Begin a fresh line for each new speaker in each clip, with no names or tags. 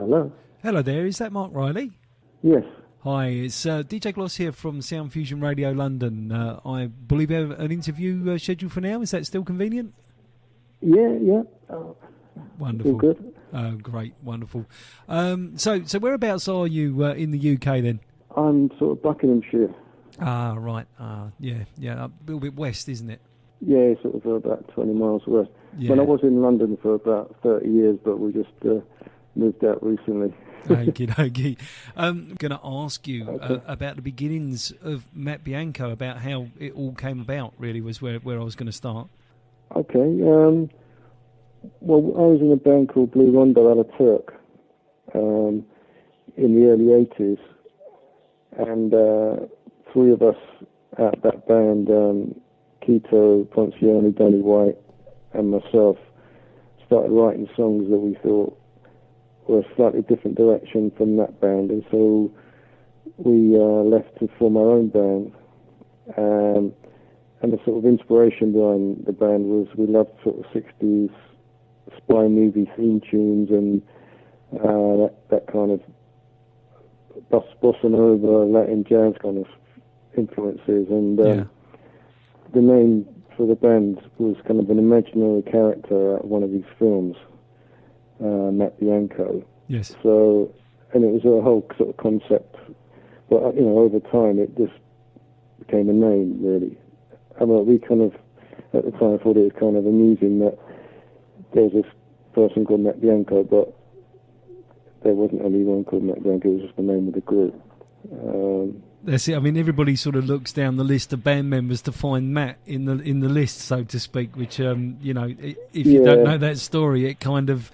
Hello.
Hello there, is that Mark Riley?
Yes.
Hi, it's DJ Gloss here from Sound Fusion Radio London. I believe we have an interview scheduled for now. Is that still convenient?
Yeah.
Wonderful.
All good.
Oh, great, wonderful. So whereabouts are you in the UK then?
I'm sort of Buckinghamshire.
Ah, right. Yeah, a little bit west, isn't it?
Yeah, sort of about 20 miles west.
Yeah.
Well, I was in London for about 30 years, but we just moved out recently.
Okie dokie. I'm going to ask you about the beginnings of Matt Bianco, about how it all came about, really, was where I was going to start.
Okay. Well, I was in a band called Blue Rondo a la Turk in the early 80s, and three of us at that band, Quito, Ponciani, Danny White, and myself, started writing songs that we thought were a slightly different direction from that band, and so we left to form our own band. And the sort of inspiration behind the band was we loved sort of 60s spy movie theme tunes and that kind of bossa nova, Latin jazz kind of influences. And the name for the band was kind of an imaginary character out of one of these films, Matt Bianco.
Yes.
So, and it was a whole sort of concept, but over time it just became a name, really. I mean, we kind of at the time thought it was kind of amusing that there was this person called Matt Bianco, but there wasn't only one called Matt Bianco. It was just the name of the group.
That's it. I mean, everybody sort of looks down the list of band members to find Matt in the list, so to speak. Which if you don't know that story, it kind of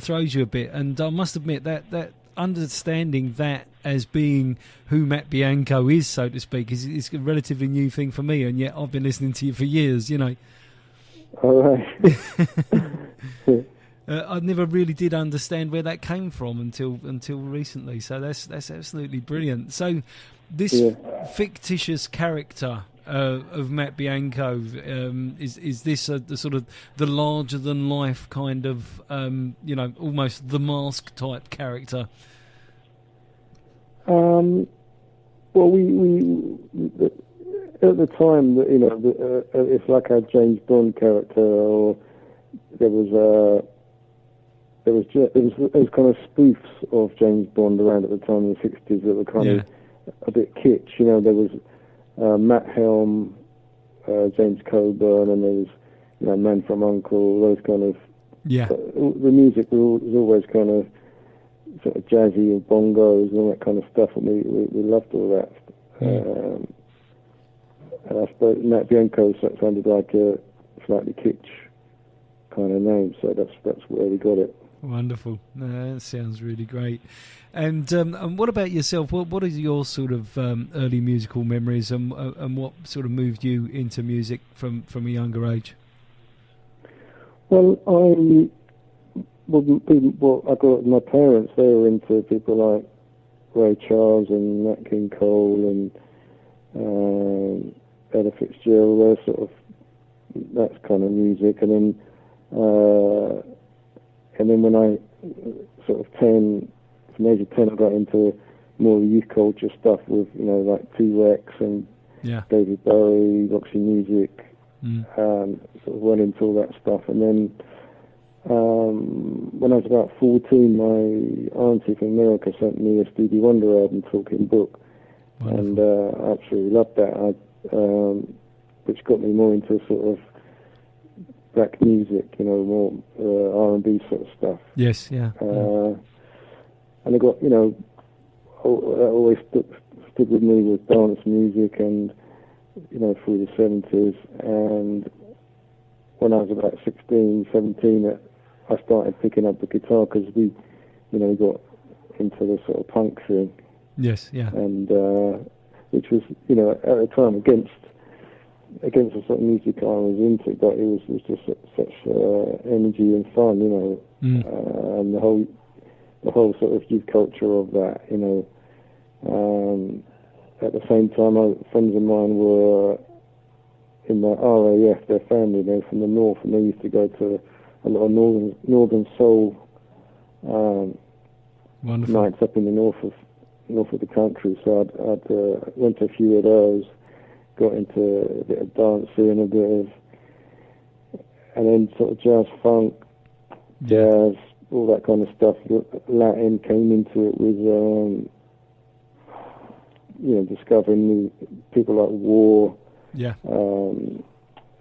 throws you a bit. And I must admit that understanding that as being who Matt Bianco is, so to speak, is a relatively new thing for me. And yet I've been listening to you for years.
All right.
I never really did understand where that came from until recently. So that's absolutely brilliant. So this fictitious character of Matt Bianco, is this the sort of the larger than life kind of almost the Mask type character? Well,
we at the time, it's like a James Bond character, or there was kind of spoofs of James Bond around at the time in the 60s that were kind of a bit kitsch. There was Matt Helm, James Coburn, and there was Man from U.N.C.L.E., those kind of... Yeah. The music was always kind of sort of jazzy and bongos and all that kind of stuff, and we loved all that. And I suppose Matt Bianco sounded like a slightly kitsch kind of name, so that's where we got it.
Wonderful. That sounds really great. And what about yourself? What are your sort of early musical memories, and what sort of moved you into music from a younger age?
Well, I grew up with my parents. They were into people like Ray Charles and Nat King Cole and Ella Fitzgerald. That's kind of music. And then when I sort of from the age of 10, I got into more youth culture stuff with, like T-Rex and David Bowie, Roxy Music, sort of went into all that stuff. And then when I was about 14, my auntie from America sent me a Stevie Wonder album, Talking Book. Wonderful. And I absolutely loved that, which got me more into sort of black music, more R&B sort of stuff.
Yes, yeah.
And I got, that always stood with me with dance music and, through the 70s. And when I was about 16, 17, I started picking up the guitar because we got into the sort of punk thing.
Yes, yeah.
And which was, at the time against the sort of music I was into, but it was just such energy and fun, and the whole sort of youth culture of that, At the same time, friends of mine were in the RAF, their family, they're from the north, and they used to go to a lot of northern soul nights up in the north of the country. So I'd went to a few of those, got into a bit of dancing, and then sort of jazz, funk, jazz, all that kind of stuff. Latin came into it with, discovering new people like War,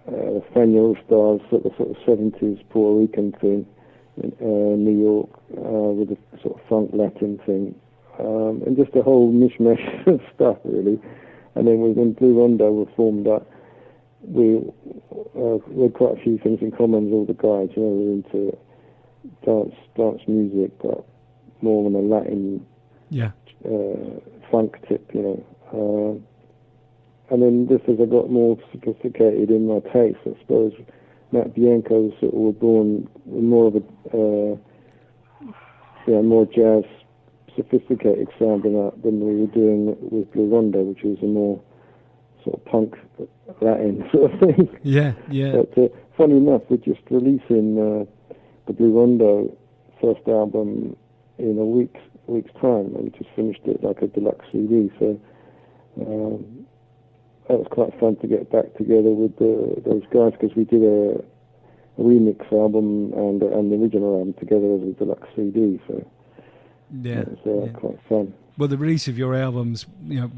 Nathaniel Stars, sort of 70s Puerto Rican thing, in New York, with a sort of funk Latin thing, and just a whole mishmash of stuff, really. And then when Blue Rondo were formed up, we had quite a few things in common with all the guys. We were into dance music, but more on a Latin funk tip, and then just as I got more sophisticated in my taste, I suppose Matt Bianco sort of were born with more of a more jazz, sophisticated sound than we were doing with Blue Rondo, which was a more sort of punk Latin sort of thing.
Yeah.
But funny enough, we're just releasing the Blue Rondo first album in a week's time, and we just finished it like a deluxe CD. So that was quite fun to get back together with those guys, because we did a remix album and the original album together as a deluxe CD. So it was quite fun.
Well, the release of your albums,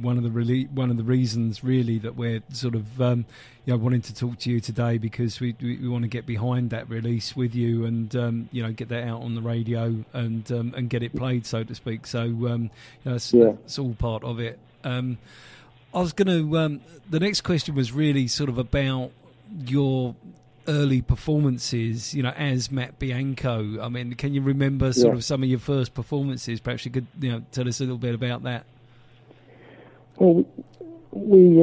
one of the reasons really that we're sort of wanting to talk to you today, because we want to get behind that release with you and get that out on the radio and get it played, so to speak. So that's all part of it. I was going to. The next question was really sort of about your early performances, as Matt Bianco. I mean, can you remember sort of some of your first performances? Perhaps you could, tell us a little bit about that.
Well, we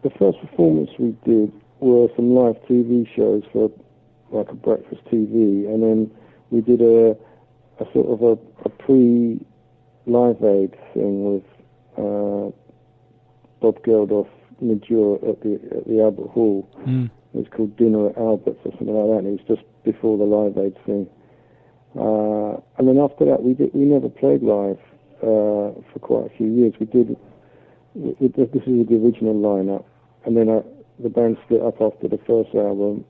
the first performance we did were some live TV shows for like a breakfast TV, and then we did a sort of a pre-Live Aid thing with Bob Geldof mid-Jura at the Albert Hall. It was called Dinner at Albert's or something like that, and it was just before the Live Aid thing. And then after that, we never played live for quite a few years. This is the original lineup, and then the band split up after the first album,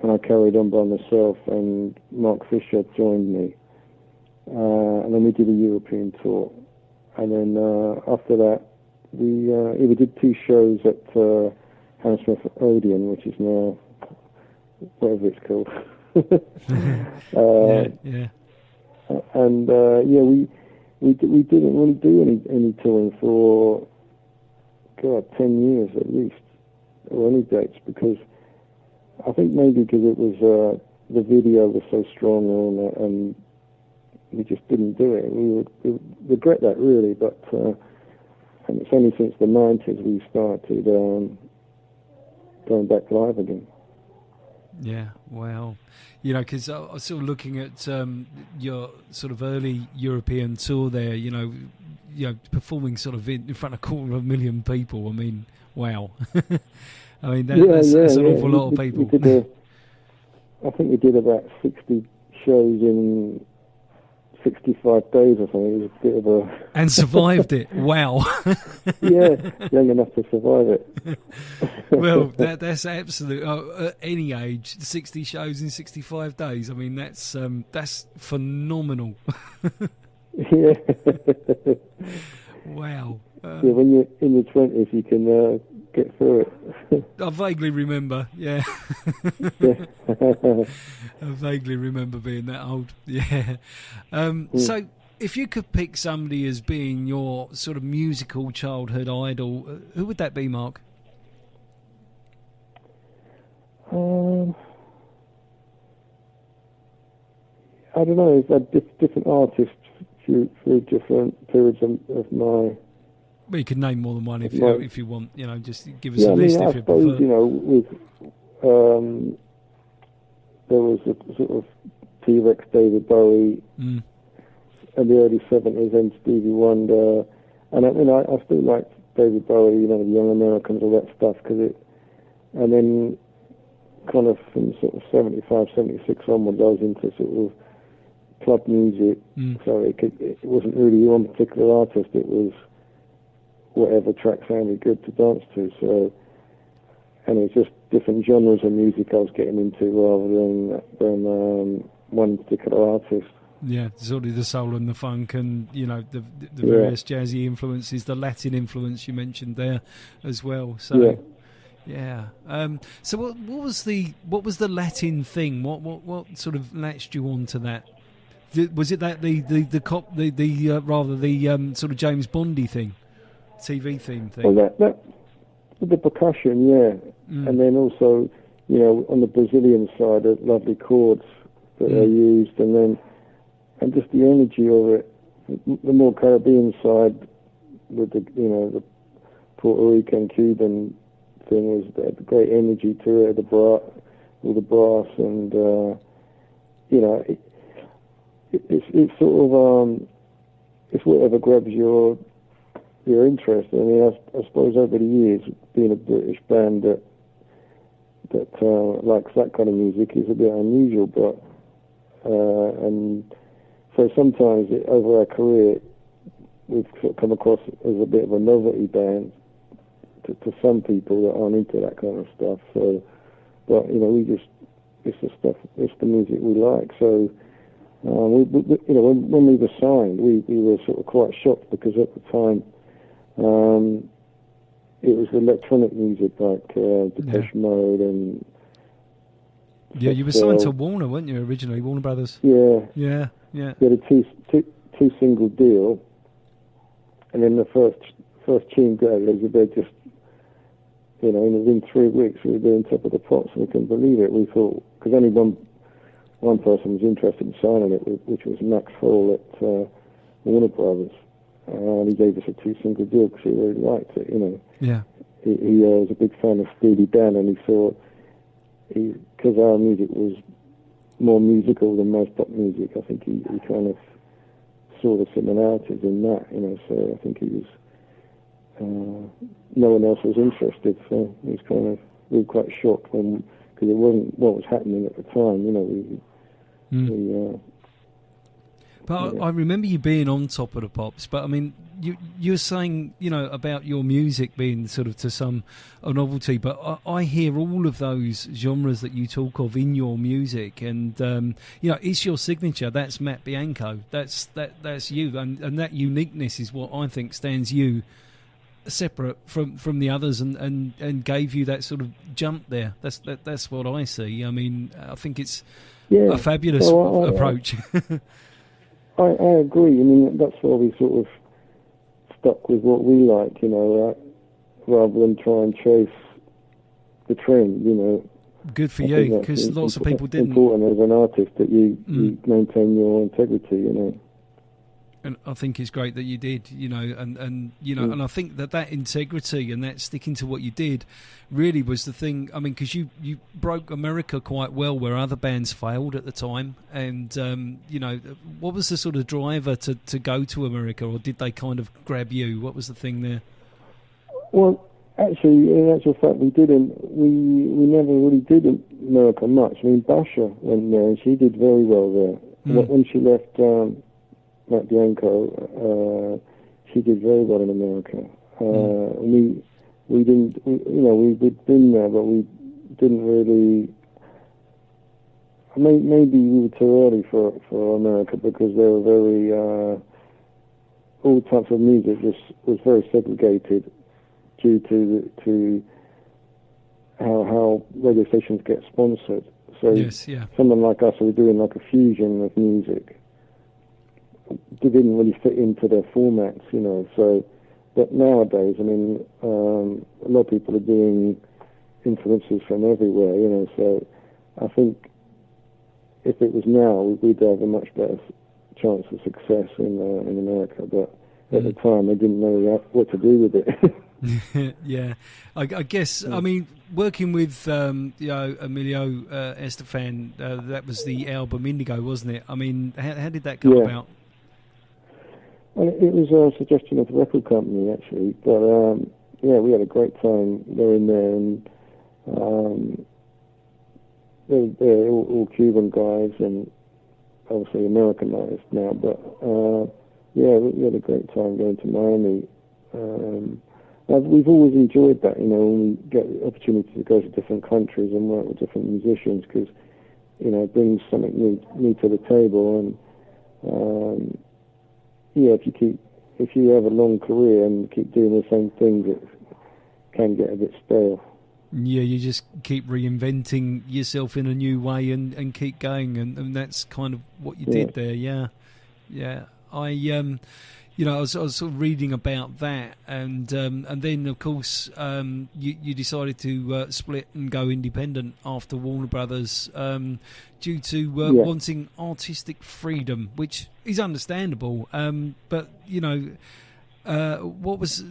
and I carried on by myself, and Mark Fisher joined me. And then we did a European tour, and then after that, we did 2 shows at Hammersmith Odeon, which is now whatever it's called. And we didn't really do any touring for 10 years at least, or any dates, because I think maybe because it was the video was so strong on it, and we just didn't do it. We regret that, really, but and it's only since the 90s we started going back live again.
Yeah, well, because I was sort of looking at your sort of early European tour there, performing sort of in front of 250,000 people. I mean, wow. I mean, that's an awful lot of people.
I think we did about 60 shows in 65 days or something. It was a bit of a...
And survived it. Wow.
Yeah, young enough to survive it.
Well, that's absolute. At any age, 60 shows in 65 days. I mean, that's phenomenal.
Yeah.
Wow.
When you're in your 20s, you can get through it.
I vaguely remember, yeah. I vaguely remember being that old, yeah. So, if you could pick somebody as being your sort of musical childhood idol, who would that be, Mark?
I don't know. I've had different artists through different periods of my...
Well, you could name more than one if you want. Just give us a list if you prefer.
I suppose, with there was a sort of T-Rex David Bowie in the early 70s, and Stevie Wonder, and I still like David Bowie, the Young Americans, all that stuff, and then kind of from sort of 75, 76 onwards, I was into sort of club music, so it wasn't really one particular artist. It was whatever track sounded good to dance to. So, and it was just different genres of music I was getting into rather than one particular artist.
Yeah, sort of the soul and the funk, and the various jazzy influences, the Latin influence you mentioned there as well. So yeah. So what was the Latin thing? What sort of latched you on to that? Was it that the sort of James Bondy thing, TV theme thing?
Well, that with the percussion, and then also on the Brazilian side, the lovely chords that they used, and just the energy of it. The more Caribbean side, with the Puerto Rican, Cuban thing, was the great energy to it, all the brass, and it's sort of it's whatever grabs your interest. I mean, I suppose over the years, being a British band that likes that kind of music is a bit unusual, but and so sometimes over our career, we've sort of come across as a bit of a novelty band to some people that aren't into that kind of stuff. So, but it's the music we like. So, when we were signed, we were sort of quite shocked, because at the time, it was electronic music like Depeche Mode and.
Yeah, you were signed to Warner, weren't you, originally? Warner Brothers.
Yeah.
Yeah.
We had a two single deal, and then the first tune goes, they just, within 3 weeks we were doing Top of the Pops, and we couldn't believe it. We thought, because only one person was interested in signing it, which was Max Hall at Warner Brothers, and he gave us a 2 single deal because he really liked it.
Yeah.
He was a big fan of Steely Dan, and he thought, because our music was more musical than most pop music, I think he kind of saw the similarities in that, so I think he was, no one else was interested, so we were quite shocked because it wasn't what was happening at the time,
But I remember you being on Top of the Pops, but I mean, you were saying, about your music being sort of to some a novelty, but I hear all of those genres that you talk of in your music, and it's your signature. That's Matt Bianco. That's you, and that uniqueness is what I think stands you separate from the others, and gave you that sort of jump there. That's what I see. I mean, I think it's a fabulous approach.
I agree. I mean, that's why we sort of stuck with what we like, rather than try and chase the trend,
Good for you, because lots of people didn't.
It's important as an artist that you maintain your integrity,
And I think it's great that you did, and I think that integrity and that sticking to what you did really was the thing. I mean, because you broke America quite well, where other bands failed at the time. And, what was the sort of driver to go to America, or did they kind of grab you? What was the thing there?
Well, actually, in actual fact, we never really did America much. I mean, Basha went there, and she did very well there. When she left Matt Bianco, she did very well in America. We'd been there, but we didn't really. Maybe we were too early for America, because they were very all types of music was very segregated due to how radio stations get sponsored. So someone like us who were doing like a fusion of music, they didn't really fit into their formats, So, but nowadays, I mean, a lot of people are doing influences from everywhere, So, I think if it was now, we'd have a much better chance of success in America. But at the time, they didn't know what to do with it.
Yeah, I guess. I mean, working with Emilio Estefan, that was the album Indigo, wasn't it? I mean, how did that come about?
Well, it was a suggestion of the record company, actually. But we had a great time going there, and they're all Cuban guys, and obviously Americanized now, but yeah, we had a great time going to Miami. We've always enjoyed that, when we get the opportunity to go to different countries and work with different musicians, because it brings something new to the table. And if you have a long career and keep doing the same things, it can get a bit stale.
Yeah, you just keep reinventing yourself in a new way and keep going, and that's kind of what you did there. Yeah. I was sort of reading about that, and then of course you decided to split and go independent after Warner Brothers due to wanting artistic freedom, which is understandable. But what was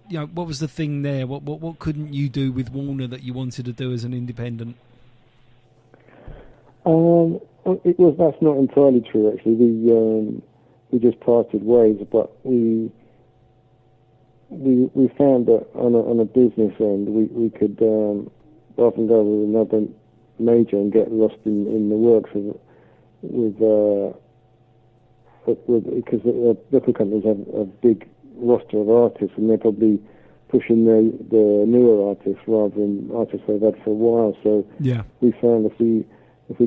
the thing there? What couldn't you do with Warner that you wanted to do as an independent?
That's not entirely true, actually. We just parted ways, but we found that on a business end we could often go with another major and get lost in the works because the record companies have a big roster of artists, and they're probably pushing the newer artists rather than artists they've had for a while. So we found if we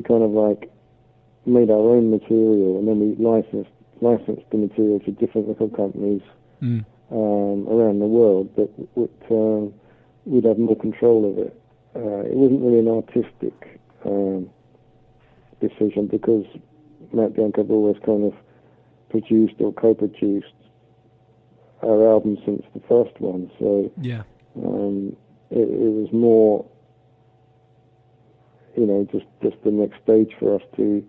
kind of like made our own material and then we licensed the material to different record companies around the world, that we'd have more control of it. It wasn't really an artistic decision, because Matt Bianco had always kind of produced or co-produced our album since the first one, so it was more, just the next stage for us to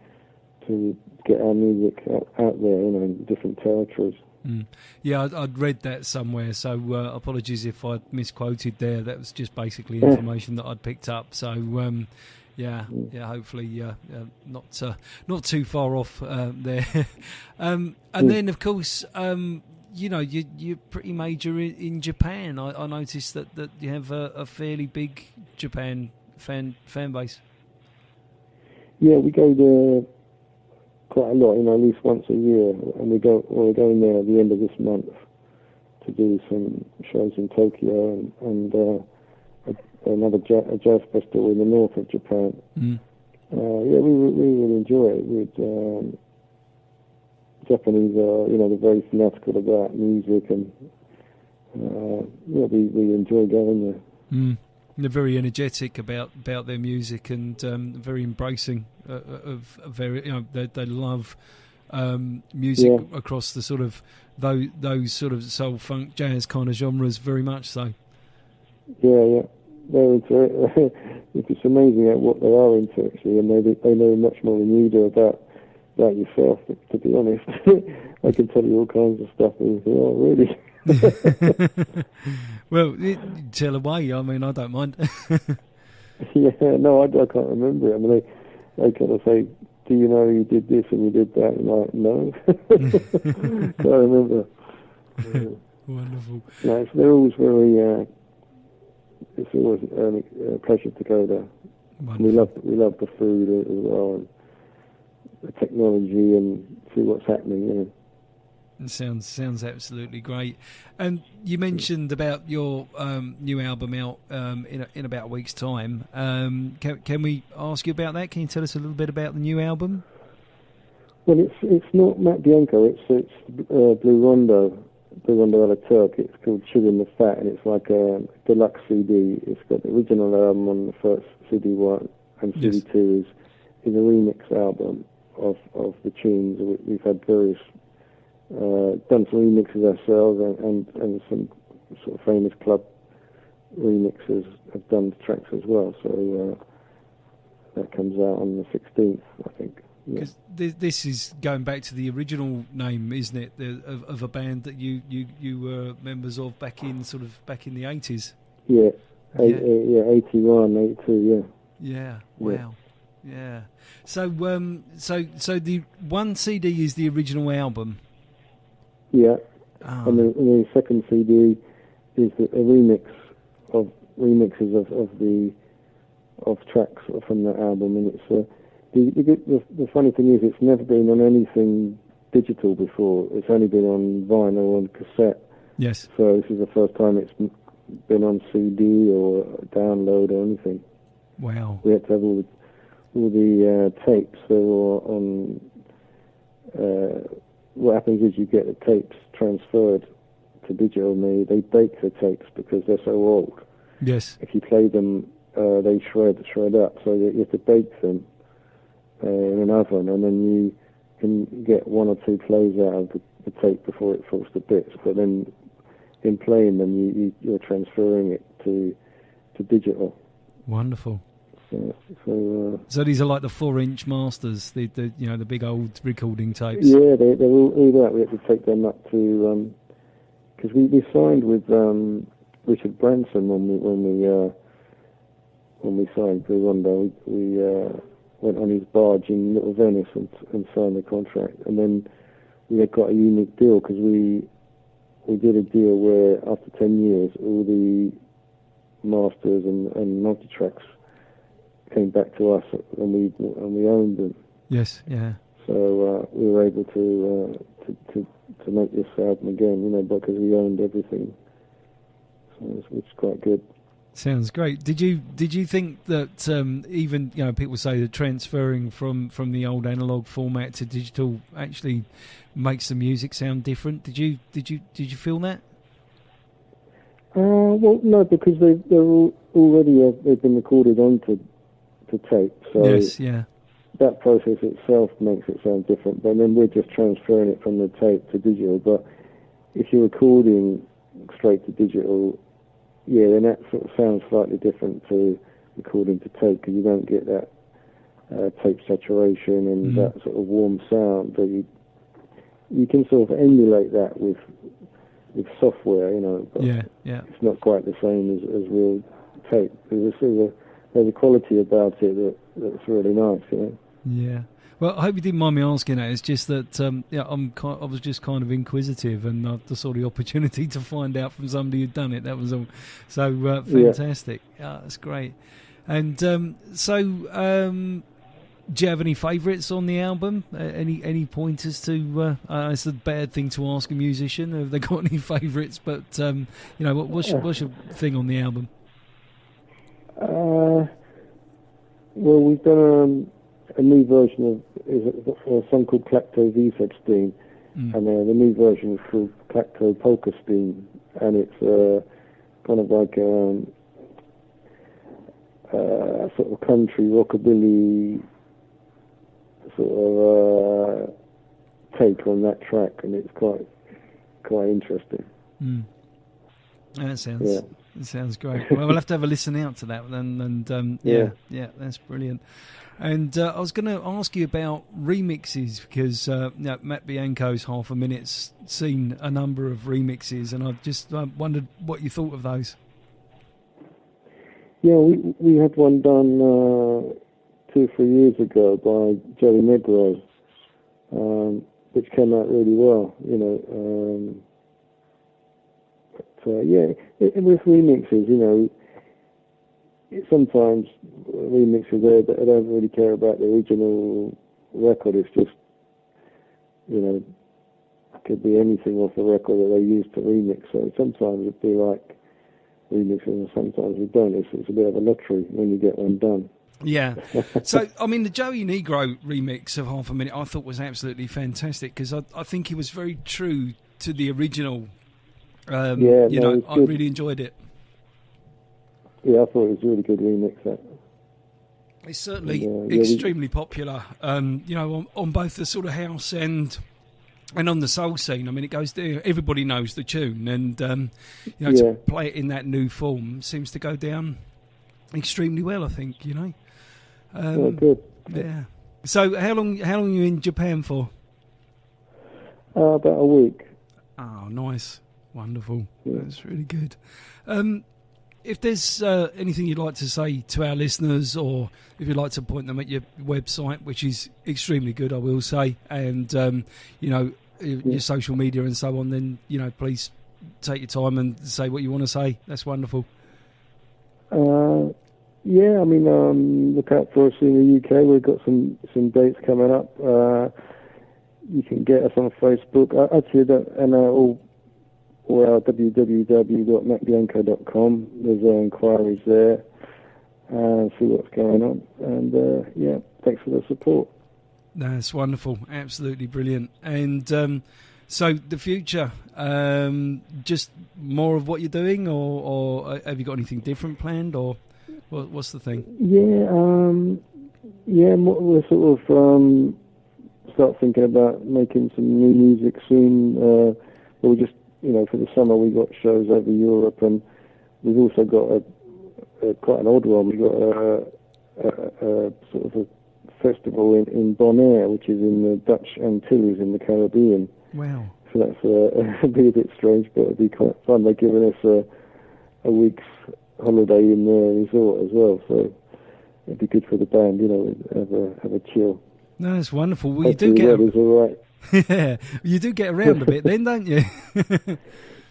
get our music out there, in different territories.
Yeah, I'd read that somewhere, so apologies if I misquoted there. That was just basically information that I'd picked up. So hopefully not too far off there. And then of course, you're pretty major in Japan. I noticed that you have a fairly big Japan fan base.
Yeah, we go there quite a lot, at least once a year, and we're going there at the end of this month to do some shows in Tokyo and another jazz festival in the north of Japan. We really enjoy it. Japanese are, they're very fanatical about music, and we enjoy going there.
They're very energetic about their music, and very embracing of very. They love music across the sort of those sort of soul, funk, jazz kind of genres, very much so. Yeah,
they're into it. It's amazing at what they are into, actually, and they know much more than you do about yourself. To be honest, I can tell you all kinds of stuff, and you think, oh, really?
Well, tell away. I mean, I don't mind.
No, I can't remember it. I mean, they kind of say, "Do you know you did this and you did that?" And I'm like, no, can't remember.
Wonderful.
No, they're always very. It's always a pleasure to go there. We love the food as well, and the technology, and see what's happening.
It sounds absolutely great. And you mentioned about your new album out in about a week's time. Can we ask you about that? Can you tell us a little bit about the new album?
Well, it's not Matt Bianco. It's Blue Rondo a la Turk. It's called Chewing the Fat, and it's like a deluxe CD. It's got the original album on the first CD1, and CD2 is a remix album of the tunes. We've had various. Done some remixes ourselves, and some sort of famous club remixers have done the tracks as well. So that comes out on the 16th, I think.
Because this is going back to the original name, isn't it, of a band that you were members of back in the 80s?
Yeah, 81, 82,
yeah. Wow. Yeah. So the one CD is the original album.
Yeah, and the second CD is a remixes of tracks from the album, and The funny thing is, it's never been on anything digital before. It's only been on vinyl and cassette.
Yes.
So this is the first time it's been on CD or download or anything.
Wow.
We had to have all the tapes that were on. What happens is you get the tapes transferred to digital. And they bake the tapes because they're so old.
Yes.
If you play them, they shred up. So you have to bake them in an oven, and then you can get one or two plays out of the tape before it falls to bits. But then, in playing them, you're transferring it to digital.
Wonderful.
So
these are like the 4-inch masters, the big old recording tapes.
Yeah, they're all that. We had to take them up to because we signed with Richard Branson when we signed Blue Rondo. We went on his barge in Little Venice and signed the contract, and then we had got a unique deal because we did a deal where after 10 years all the masters and multi-tracks came back to us, and we owned them.
Yes, yeah.
So we were able to make this album again, because we owned everything. So it's quite good.
Sounds great. Did you think that even people say that transferring from the old analog format to digital actually makes the music sound different? Did you feel that?
Well, no, because they're already they've been recorded onto tape. So
yes, yeah.
That process itself makes it sound different. But then we're just transferring it from the tape to digital. But if you're recording straight to digital, yeah, then that sort of sounds slightly different to recording to tape, because you don't get that tape saturation and that sort of warm sound. But you can sort of emulate that with software, But
yeah.
it's not quite the same as real tape. There's a quality about it that's really nice,
Yeah. Well, I hope you didn't mind me asking that. It's just that I was just kind of inquisitive, and I saw the opportunity to find out from somebody who'd done it. That was all. So fantastic. Yeah, that's great. And do you have any favourites on the album? Any pointers to? It's a bad thing to ask a musician. Have they got any favourites? But what's your thing on the album?
Well, we've done a new version of a song called Klacto V-Stein, and the new version is called Klacto Polka Stein, and it's kind of like a sort of country rockabilly sort of take on that track, and it's quite interesting.
That sounds great. Well, we'll have to have a listen out to that then, and yeah, that's brilliant. And I was going to ask you about remixes, because Matt Bianco's Half a Minute's seen a number of remixes, and I just wondered what you thought of those.
Yeah, we had one done 2 or 3 years ago by Joey Negro, which came out really well, with remixes, sometimes remixes there, but I don't really care about the original record. It's just, it could be anything off the record that they use to remix. So sometimes it'd be like remixes, and sometimes we don't. It's a bit of a lottery when you get one done.
Yeah. So, I mean, the Joey Negro remix of Half a Minute I thought was absolutely fantastic, because I think he was very true to the original. I really enjoyed it.
Yeah, I thought it was a really good remix.
It's certainly extremely popular, on both the sort of house and on the soul scene. I mean, it goes there. Everybody knows the tune, and to play it in that new form seems to go down extremely well, I think.
Good.
Yeah. So, how long are you in Japan for?
About a week.
Oh, nice. Wonderful. Yeah. That's really good. If there's anything you'd like to say to our listeners, or if you'd like to point them at your website, which is extremely good, I will say, and your social media and so on, then please take your time and say what you want to say. That's wonderful.
Yeah, I mean, look out for us in the UK. We've got some dates coming up. You can get us on Facebook. Actually, and all our www.macbianco.com. There's our inquiries there. See what's going on. And yeah, thanks for the support.
That's wonderful. Absolutely brilliant. And so the future, just more of what you're doing, or have you got anything different planned, or what's the thing?
Yeah, we're sort of start thinking about making some new music soon. We just, for the summer we got shows over Europe, and we've also got quite an odd one. We got a sort of a festival in Bonaire, which is in the Dutch Antilles in the Caribbean.
Wow.
So that's it'll be a bit strange, but it'll be quite fun. They're giving us a week's holiday in their resort as well, so it'd be good for the band, have a chill.
No, it's wonderful. Well,
hopefully
you do get
all right.
Yeah, you do get around a bit then, don't you?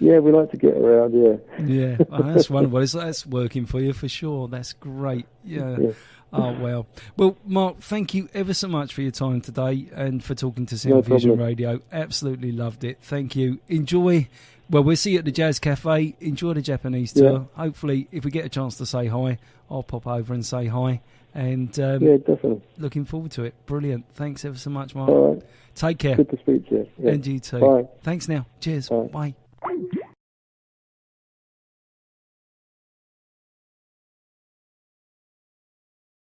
Yeah, we like to get around. Yeah.
Yeah, that's wonderful. That's working for you for sure. That's great. Yeah. Oh, well. Well, Mark, thank you ever so much for your time today and for talking to Sound Fusion Radio. Absolutely loved it. Thank you. Enjoy. Well, we'll see you at the Jazz Cafe. Enjoy the Japanese tour. Yeah. Hopefully, if we get a chance to say hi, I'll pop over and say hi. And
yeah, definitely.
Looking forward to it. Brilliant. Thanks ever so much, Mark.
All right.
Take care.
Good to speak to you. Yeah.
And you too.
Bye.
Thanks now. Cheers.
Bye.
Bye.